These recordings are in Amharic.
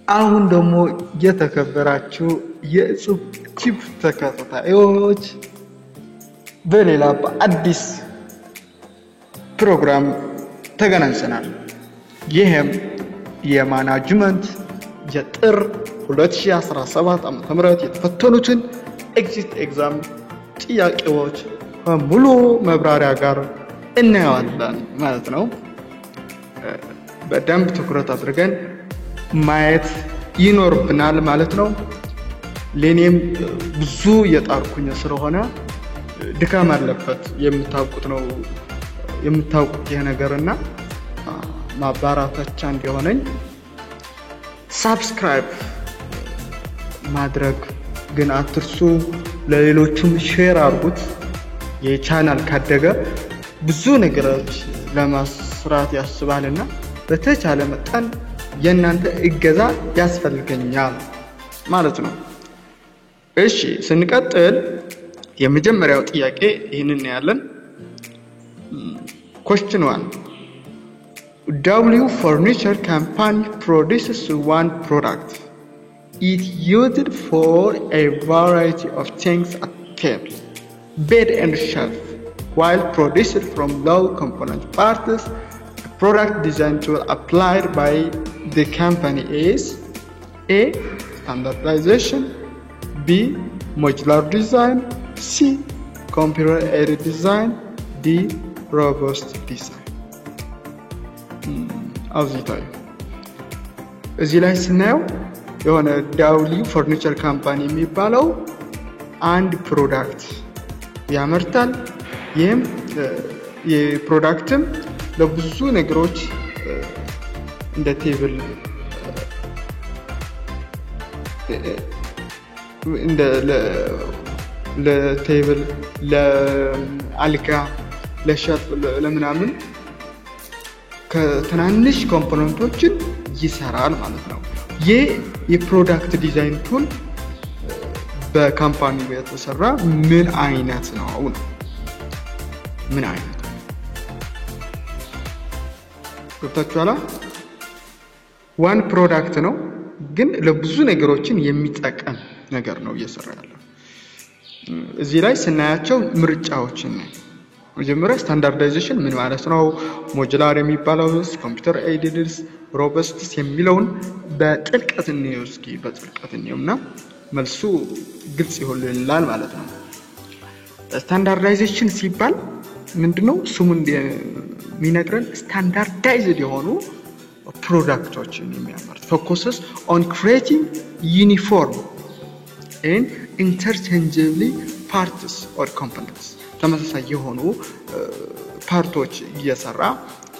አሁን ደግሞ የተከበራችሁ የጽብ ቲፕ ተከታታዮች በሌላ በአዲስ ፕሮግራም ተገናኝተናል። ይሄም የማናጅመንት የጥር 2017 ዓ.ም የተፈተኑትን ኤግዚት ኤግዛም ጥያቄዎች ሙሉ መብራሪያ ጋር እናያለን ማለት ነው። በደንብ ትኩረት አድርገን ማየት ይኖርብናል ማለት ነው። ለኔም ብዙ የጣርኩኝ ስለሆነ ድካም አለበት የምታውቁት የነገርና ማባራታቻ እንዲሆነኝ ሰብስክራይብ ማድረግ ግን አትርሱ። ለሌሎችም ሼር አድርጉት። የቻናል ካደገ ብዙ ነገሮች ለማስራት ያስባልና በተቻለ መጠን የእናንተ እገዛ ያስፈልገኛል ማለት ነው። እሺ ስንቀጥል የመጀመሪያው ጥያቄ ይሄንን ያለን question 1 W Furniture Company produces one product. It used for a variety of things at table, bed and shelf. While produced from low component parts, the product design tool applied by the company is A. Standardization, B. Modular design, C. Computer-aided design, D. Robust design. አውዚታይ እዚህ ላይ ስናየው የሆነ ዳውሊ ፈርኒቸር ካምፓኒ የሚባለው አንድ ፕሮዳክት ያመርታል። ይሄም የፕሮዳክትም ለብዙ ነገሮች እንደ ቴብል እንደ ለቴብል ለአልጋ ለሸልፍ ለምናምን ከትናንሽ ኮምፖነንቶችን ይሰራል ማለት ነው። ይሄ የፕሮዳክት ዲዛይን ቱል በካምፓኒው የተሰራ ምን አይነት ነው? ምን አይነት ገብታችኋል? ዋን ፕሮዳክት ነው ግን ለብዙ ነገሮችን የሚጠቀም ነገር ነው እየሰራ ያለው። እዚህ ላይ ስናያቸው ምርጫዎችን ነው። መጀመሪያ ስታንዳርዳይዜሽን ምን ማለት ነው? ሞጁላር የሚባለውስ፣ ኮምፒውተር ኤይድድስ፣ ሮበስትስ የሚለውን በጥልቀት እንየውና መልሱ ግልጽ ይሆንልናል ማለት ነው። ስታንዳርዳይዜሽን ሲባል ምንድነው? ስሙ እንደሚነግረን ስታንዳርዳይዝድ የሆኑ ፕሮዳክቶችን የሚያመርት focuses on creating uniform and interchangeably parts or components ተመሳሳይ የሆኑ ፓርቶች እየሰራ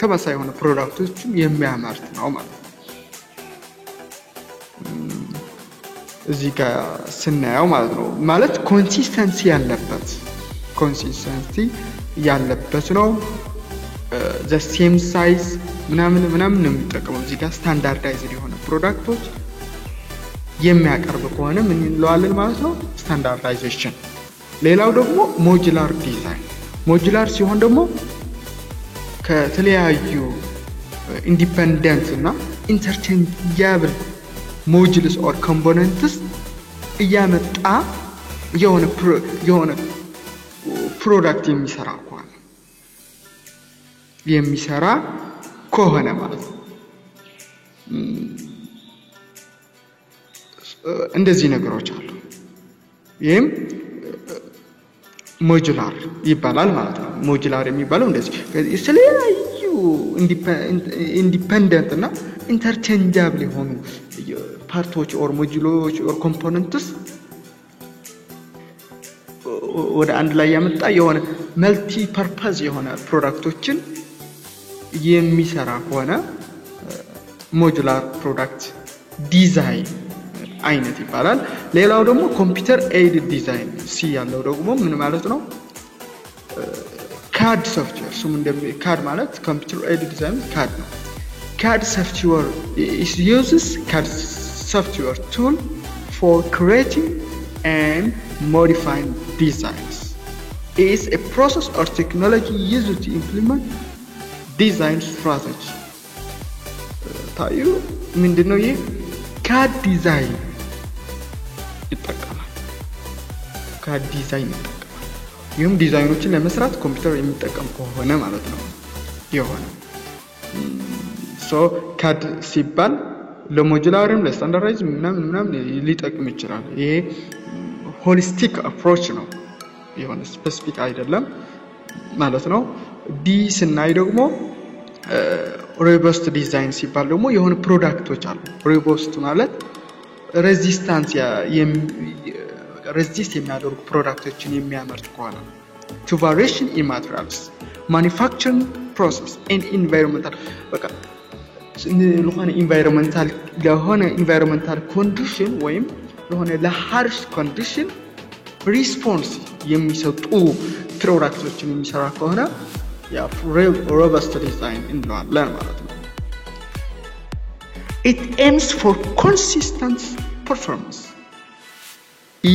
ተመሳሳይ የሆኑ ፕሮዳክቶችን የሚያመርት ነው ማለት ነው። እዚህ ጋር ስናየው ማለት ነው ማለት ኮንሲስተንሲ ያለበት ነው። the same size ምናምን ነው የሚጠቀመው። እዚህ ጋር ስታንዳርዳይዝድ የሆነ ፕሮዳክቶች የሚያቀርብ ከሆነ ምን እንለዋለን ማለት ነው? ስታንዳርዳይዜሽን። ሌላው ደግሞ ሞጁላር ዲዛይን። ሞጁላር ሲሆን ደግሞ ከተለያዩ ኢንዲፔንደንት እና ኢንተርቼንጀብል ሞጁልስ ኦር ኮምፖነንትስ እያመጣ የሆነ ፕሮዳክት የሚሰራ ከሆነ ማለት ነው። እንደዚህ ነገሮች አሉ። ይሄም ሞጁላር ይባላል ማለት ነው። ሞጁላር የሚባለው እንደዚህ የተለያዩ ኢንዲፔንደንት እና ኢንተርቼንጀብል የሆኑ ፓርቶች ኦር ሞጁሎች ኦር ኮምፖነንትስ ወደ አንድ ላይ ያመጣ የሆነ መልቲ ፐርፐዝ የሆነ ፕሮዳክቶችን የሚሰራ ከሆነ ሞጁላር ፕሮዳክት ዲዛይን አይነት ይባላል። ሌላው ደግሞ ኮምፒውተር ኤይድድ ዲዛይን ሲ ያለው ደግሞ ምን ማለት ነው? CAD ሶፍትዌር CAD ማለት ኮምፒውተር ኤይድድ ዲዛይን CAD ነው። CAD software uses CAD software tool for creating and modifying designs. It is a process or technology used to implement design strategy. ታዩ ምንድነው? ይሄ CAD ዲዛይን ይጠቀማል። ይህም ዲዛይኖችን ለመስራት ኮምፒውተር የሚጠቀም ከሆነ ማለት ነው የሆነ CAD ሲባል ለሞጁላርም ለስታንዳርዳይዝ ምናምን ሊጠቅም ይችላል። ይሄ ሆሊስቲክ አፕሮች ነው የሆነ ስፔሲፊክ አይደለም ማለት ነው። ዲ ስናይ ደግሞ ሮቡስት ዲዛይን ሲባል ደግሞ የሆነ ፕሮዳክቶች አሉ። ሮቡስት ማለት ሬዚስት የሚያደርጉ ፕሮዳክቶችን የሚያመርት ከሆነ to variation in materials, manufacturing process and environmental በቃ ለሆነ environmental condition ወይም ለሆነ ለharsh condition response የሚሰጡ ፕሮዳክቶችን የሚሰራ ከሆነ ያ robust design እንለዋለን ማለት ነው። It aims for consistent performance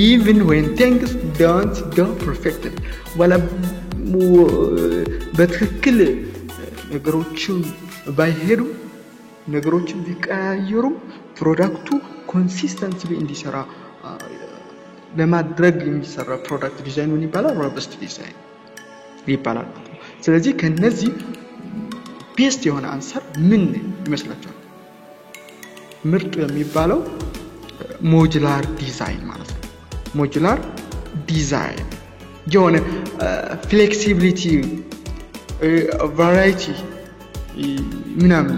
even when things don't go perfectly. ወላ በትክክል ነገሮችን ባይሄዱ ነገሮችን ቢቀያየሩ ፕሮዳክቱ ኮንሲስተንትሊ እንዲሰራ ለማድረግ የሚሰራ ፕሮዳክት ዲዛይን ምን ይባላል? ሮቡስት ዲዛይን ይባላል። ስለዚህ ከነዚህ ቤስት የሆነ አንሰር ምን ይመስላችኋል? ምርጥ የሚባለው ሞጁላር ዲዛይን ማለት ነው። ሞጁላር ዲዛይን የሆነ ፍሌክሲቢሊቲ ቫራይቲ ምናምን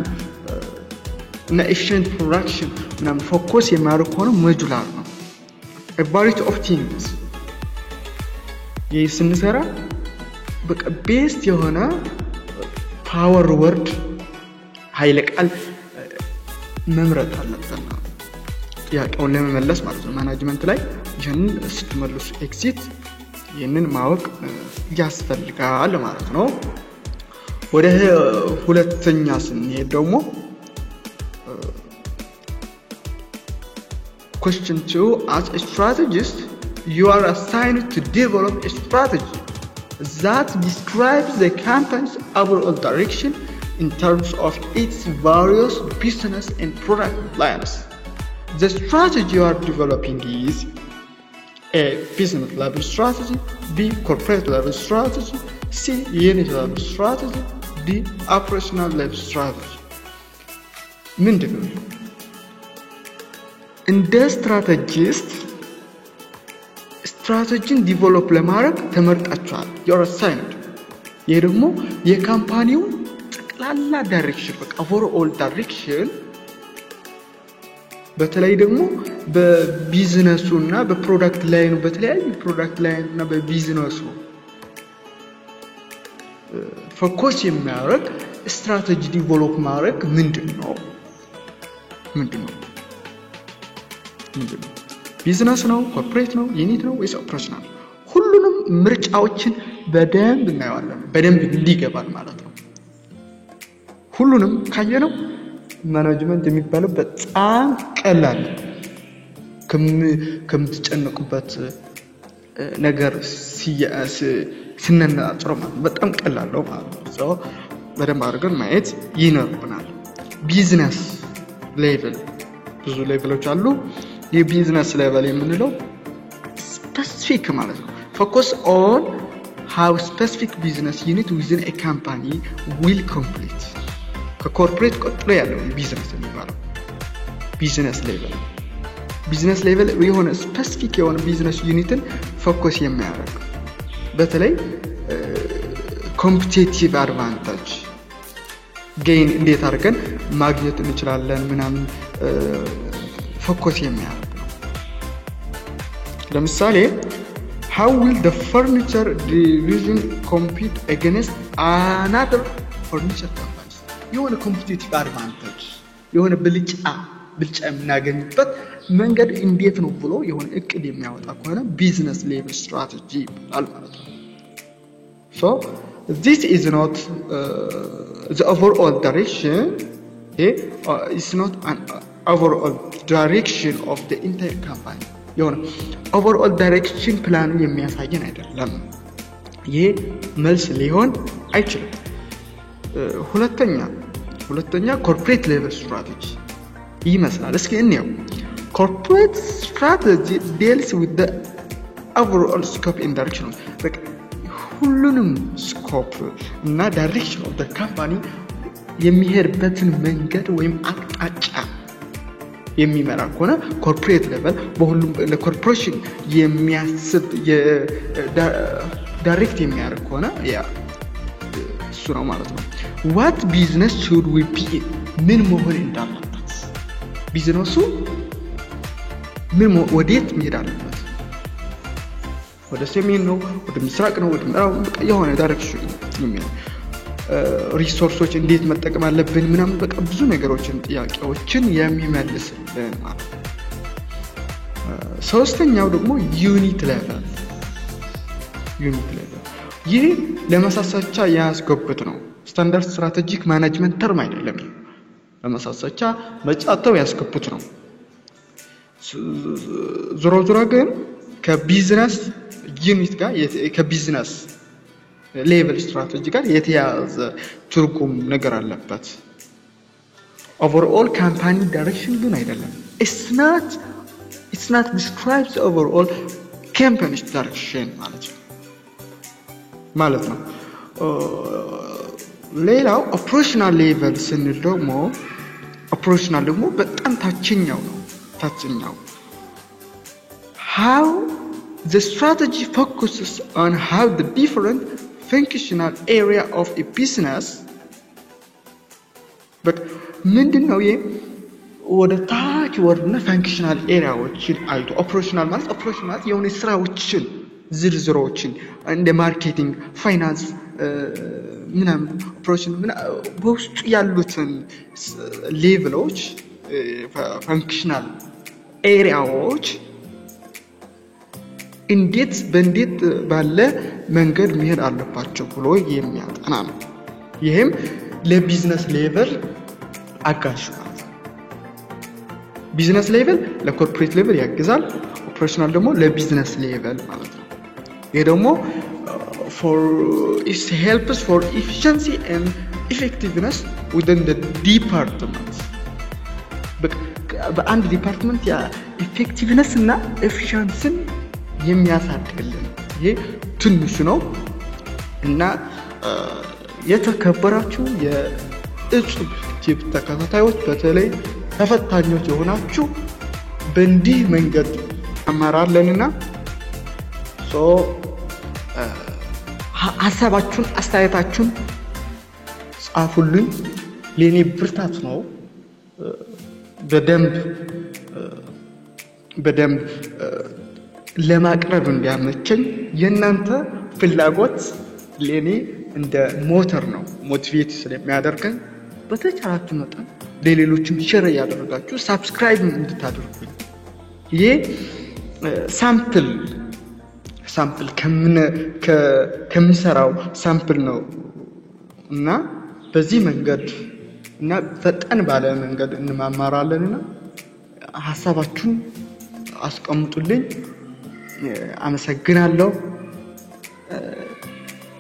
እና ኤፊሽንት ፕሮዳክሽን ምናምን ፎከስ የሚያደርግ ከሆነ ሞጁላር ነው። a variety of things ስንሰራ በቃ ቤስት የሆነ ፓወር ወርድ ኃይለ ቃል መምረጥ አለብን ጥያቄውን ለመመለስ ማለት ነው። ማኔጅመንት ላይ ይሄንን ስትመልሱ ኤግዚት ይሄንን ማወቅ ያስፈልጋል ማለት ነው። ወደ ሁለተኛ ስንሄድ ደግሞ question 2, as a strategist you are assigned to develop a strategy that describes the company's overall direction in terms of its various business and product lines. The strategy you are developing is A. Business level strategy, B. Corporate level strategy, C. Unit level strategy, D. Operational level strategy. ምንድነው? እንደ ስትራቴጂስት ስትራቴጂን ዲቨሎፕ ለማድረግ ተመርጣችኋል። you're assigned። ይሄ ደግሞ የካምፓኒው ጠቅላላ ዳይሬክሽን በቃ overall ዳይሬክሽን በተለይ ደግሞ በቢዝነሱና በፕሮዳክት ላይኑ በተለያዩ ፕሮዳክት ላይኑና በቢዝነሱ ፎከስ የሚያደርግ ስትራቴጂ ዲቨሎፕ ማድረግ ምንድነው? ቢዝነስ ነው? ኮርፖሬት ነው? ዩኒት ነው ወይስ ኦፕሬሽናል? ሁሉንም ምርጫዎችን በደንብ እናያለን። በደንብ እንዲገባል ማለት ነው። ሁሉንም ካየነው ማኔጅመንት የሚባለው በጣም ቀላል ከምትጨነቁበት ነገር ስንነጻጽረው በጣም ቀላል ነው ማለት ነው። በደንብ አድርገን ማየት ይኖርብናል። ቢዝነስ ሌቭል ብዙ ሌቭሎች አሉ። የቢዝነስ ሌቭል የምንለው ስፔሲፊክ ማለት ነው። focus on how specific business unit within a company will complete. ከኮርፖሬት ቀጥሎ ያለው ቢዝነስ የሚባለው ቢዝነስ ሌቭል የሆነ ስፔሲፊክ የሆነ ቢዝነስ ዩኒትን ፎከስ የሚያደርግ በተለይ ኮምፒቲቲቭ አድቫንቴጅ ጌን እንዴት አድርገን ማግኘት እንችላለን ምናምን ፎከስ የሚያደርግ ነው። ለምሳሌ how will the furniture division compete against another furniture company? የሆነ ኮምፒቲቲቭ አድቫንቴጅ የሆነ ብልጫ የምናገኝበት መንገድ እንዴት ነው ብሎ የሆነ እቅድ የሚያወጣ ከሆነ ቢዝነስ ሌቭል ስትራቴጂ ይባላል ማለት ነው። so this is not the overall direction. It's not an overall direction of the entire company. የሆነ overall direction ፕላኑ የሚያሳየን አይደለም። ይሄ መልስ ሊሆን አይችልም። ሁለተኛ ኮርፖሬት ሌቭል ስትራቴጂ ይመስላል። እስኪ እንየው። Corporate strategy deals with the overall scope and direction. በቃ ሁሉንም ስኮፕ እና ዳይሬክሽን ኦፍ ዘ ካምፓኒ የሚሄድበትን መንገድ ወይም አቅጣጫ የሚመራ ከሆነ ኮርፖሬት ሌቨል በሁሉም ለኮርፖሬሽን የሚያስብ ዳይሬክት የሚያደርግ ከሆነ ያ እሱ ነው ማለት ነው። what business should we be in? ምን መሆን እንዳለበት ቢዝነሱ ምን ወዴት መሄድ አለበት? ወደ ሰሜን ነው፣ ወደ ምስራቅ ነው፣ ወደ ምዕራብ የሆነ ዳይሬክሽን የሚል ሪሶርሶች እንዴት መጠቀም አለብን ምናምን በቃ ብዙ ነገሮችን ጥያቄዎችን የሚመልስልን ማለት ነው። ሶስተኛው ደግሞ ዩኒት ሌቨል ይህ ለማሳሰቻ ያስገቡት ነው። ስታንዳርድ ስትራቴጂክ ማኔጅመንት ተርም አይደለም። ለማሳሰቻ መጫተው ያስገቡት ነው። ዞሮ ግን ከቢዝነስ ዩኒት ጋር ከቢዝነስ ሌቨል ስትራቴጂ ጋር የተያዘ ትርጉም ነገር አለበት። overall ካምፓኒ ዳይሬክሽን ግን አይደለም። it's not describes overall company direction ማለት ነው። ሌላው ኦፕሬሽናል ሌቨል ስንል ደግሞ በጣም ታችኛው ነው። how the strategy focuses on how the different functional area of a business but ምንድነው ወደ ታች ወርድና ፋንክሽናል ኤሪያዎችን አይቶ ኦፕሬሽናል የሆነ ስራዎችን ዝርዝሮችን እንደ ማርኬቲንግ፣ ፋይናንስ ምናምን ኦፕሬሽን በውስጡ ያሉትን ሌቭሎች ፋንክሽናል ኤሪያዎች እንዴት ባለ መንገድ መሄድ አለባቸው ብሎ የሚያጠና ነው። ይሄም ለቢዝነስ ሌቨል አጋዥ ነው። ቢዝነስ ሌቨል ለኮርፖሬት ሌቨል ያግዛል፣ ኦፕሬሽናል ደግሞ ለቢዝነስ ሌቨል ማለት ነው። ይሄ ደግሞ it helps for efficiency and effectiveness within the department. በአንድ ዲፓርትመንት ያ ኢፌክቲቭነስ እና ኤፊሺየንሲን የሚያሳድግልን ይሄ ትንሹ ነው እና የተከበራችሁ የእጹብ ቲፕ ተከታታዮች በተለይ ተፈታኞች የሆናችሁ በእንዲህ መንገድ አማራለንና ሐሳባችሁን አስተያየታችሁን ጻፉልኝ። ለኔ ብርታት ነው። በደንብ ለማቅረብ እንዲያመቸኝ የእናንተ ፍላጎት ለኔ እንደ ሞተር ነው። ሞቲቬት ስለሚያደርገኝ በተቻላችሁ መጠን ለሌሎችም ሼር ያደርጋችሁ ሰብስክራይብ እንድታደርጉኝ። ይሄ ሳምፕል ከምሰራው ሳምፕል ነው እና በዚህ መንገድ እና ፈጣን ባለ መንገድ እንማማራለንና ሐሳባችሁን አስቀምጡልኝ። አመሰግናለሁ።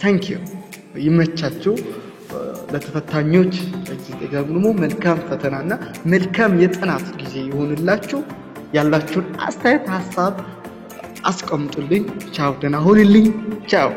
ታንክ ዩ። ይመቻችሁ። ለተፈታኞች ደግሞ መልካም ፈተናና መልካም የጥናት ጊዜ ይሁንላችሁ። ያላችሁን አስተያየት ሐሳብ አስቀምጡልኝ። ቻው፣ ደህና ሁኑልኝ። ቻው።